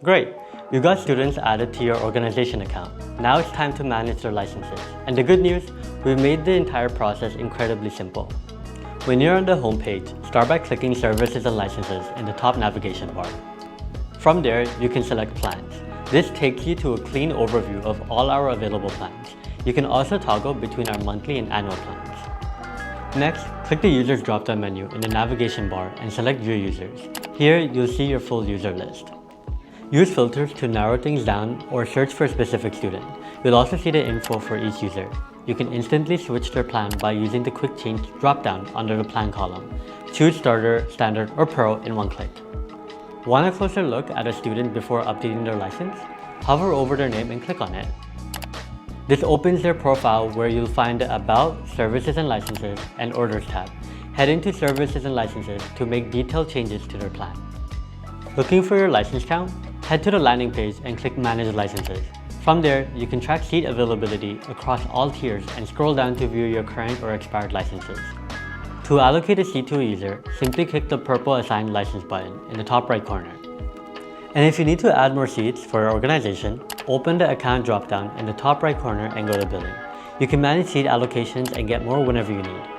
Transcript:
Great! You got students added to your organization account. Now it's time to manage their licenses. And the good news, we've made the entire process incredibly simple. When you're on the home page, start by clicking Services and Licenses in the top navigation bar. From there, you can select Plans. This takes you to a clean overview of all our available plans. You can also toggle between our monthly and annual plans. Next, click the Users drop-down menu in the navigation bar and select View Users. Here, you'll see your full user list. Use filters to narrow things down or search for a specific student. You'll also see the info for each user. You can instantly switch their plan by using the Quick Change drop-down under the Plan column. Choose Starter, Standard, or Pro in one click. Want a closer look at a student before updating their license? Hover over their name and click on it. This opens their profile where you'll find the About, Services and Licenses, and Orders tab. Head into Services and Licenses to make detailed changes to their plan. Looking for your license count? Head to the landing page and click Manage Licenses. From there, you can track seat availability across all tiers and scroll down to view your current or expired licenses. To allocate a seat to a user, simply click the purple Assign License button in the top right corner. And if you need to add more seats for your organization, open the Account dropdown in the top right corner and go to Billing. You can manage seat allocations and get more whenever you need.